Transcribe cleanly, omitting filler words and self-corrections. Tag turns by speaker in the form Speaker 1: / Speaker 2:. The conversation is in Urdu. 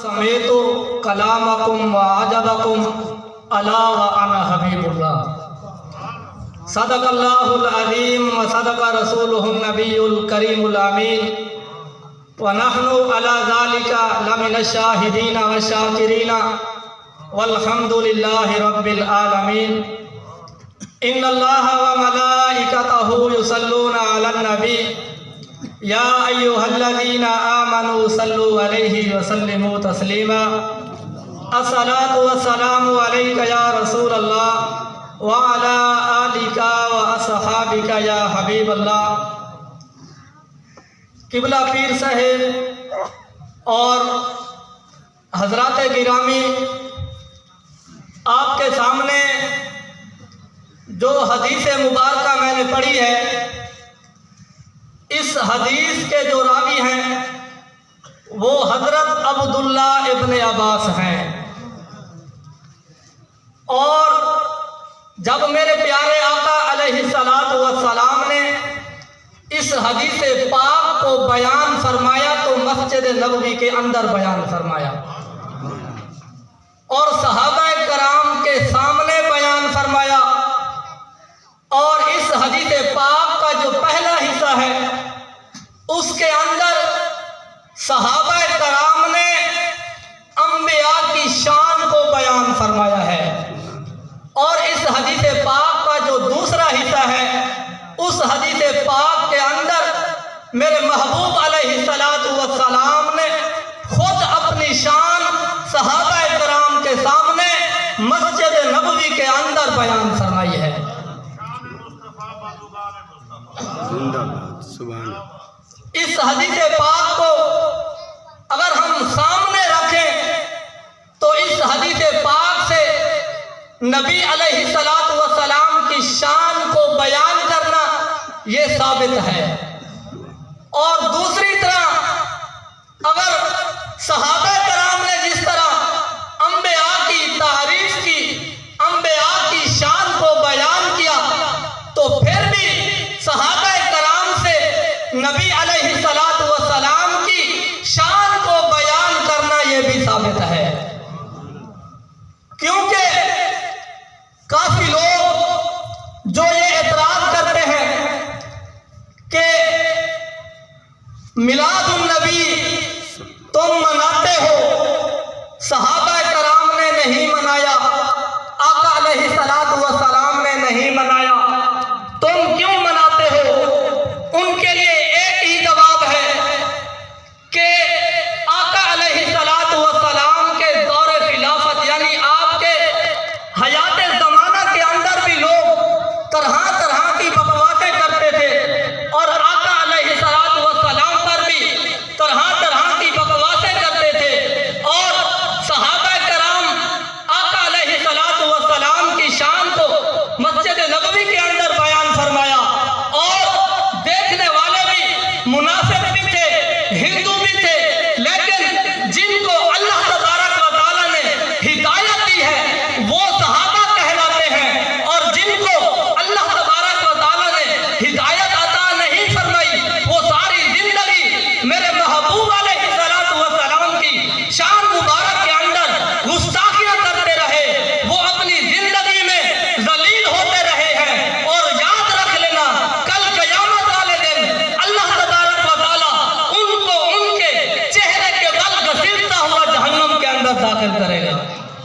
Speaker 1: سمیت کلامکم وعجبکم الا وانا حبیب اللہ۔ صدق اللہ العظیم وصدق رسولہ النبی الکریم الامین ونحن علی ذالک لمن الشاہدین والشاکرین والحمد للہ رب العالمین۔ ان اللہ وملائکتہ یصلون علی النبی یا ایہا الذین آمنوا صلوا علیہ وسلموا تسلیما۔ الصلاۃ والسلام علیک یا رسول اللہ وعلی آلک واصحابک یا حبیب اللہ۔ قبلہ پیر صاحب اور حضرات گرامی، آپ کے سامنے جو حدیث مبارکہ میں نے پڑھی ہے، اس حدیث کے جو راوی ہیں وہ حضرت عبداللہ ابن عباس ہیں۔ اور جب میرے پیارے آقا علیہ السلام نے اس حدیث پاک کو بیان فرمایا تو مسجد نبوی کے اندر بیان فرمایا اور صحابہ کرام کے سامنے بیان فرمایا۔ اور اس حدیث پاک کا جو پہلا حصہ ہے اس کے اندر صحابہ کرام نے انبیاء کی شان کو بیان فرمایا ہے، اور اس حدیث پاک کا جو دوسرا حصہ ہے اس حدیث پاک کے اندر میرے محبوب علیہ السلام نے خود اپنی شان صحابہ کرام کے سامنے مسجد نبوی کے اندر بیان فرمائی ہے۔ اس حدیث پاک کو اگر ہم سامنے رکھیں تو اس حدیث پاک سے نبی علیہ السلام کی شان کو بیان کرنا یہ ثابت ہے۔ اور دوسری طرح اگر صحابہ کرام نے جس طرح انبیاء کی تعریف کی، انبیاء کی شان کو بیان کیا، تو پھر بھی صحابہ کرام سے نبی علیہ السلام کی شان کو بیان کرنا یہ بھی ثابت ہے۔ کیونکہ کافی لوگ جو یہ اعتراض کرتے ہیں کہ میلاد النبی تم مناتے ہو، صحابہ کرام نے نہیں منایا، آقا علیہ السلام نے نہیں منایا، تم کیوں مناتے ہو؟ ان کے لیے ایک ہی جواب ہے کہ آقا علیہ السلام کے دور خلافت یعنی آپ کے حیات زمانہ کے اندر بھی لوگ طرح طرح کی بکواسیں کرتے تھے، اور آقا علیہ السلام پر بھی طرح طرح کی بکواسیں کرتے تھے، اور صحابہ کرام آقا علیہ السلام کی شان کو مسجد نبوی کے اندر بیان فرمایا، اور دیکھنے والے بھی منافق بھی تھے، ہندو بھی تھے، لیکن جن کو اللہ تبارک و تعالیٰ نے ہدایت دی ہے وہ صحابہ کہلاتے ہیں، اور جن کو اللہ تبارک و تعالیٰ نے ہدایت عطا نہیں فرمائی وہ ساری زندگی میرے محبوب علیہ السلام کی شان مبارک کے اندر گستاخیاں کرتے رہے، وہ اپنی زندگی میں ذلیل ہوتے رہے ہیں۔ اور یاد رکھ لینا، کل قیامت والے دن اللہ تبارک و تعالیٰ ان کو ان کے چہرے کے بل گھسیٹتا ہوا جہنم کے اندر داخل کرے گا۔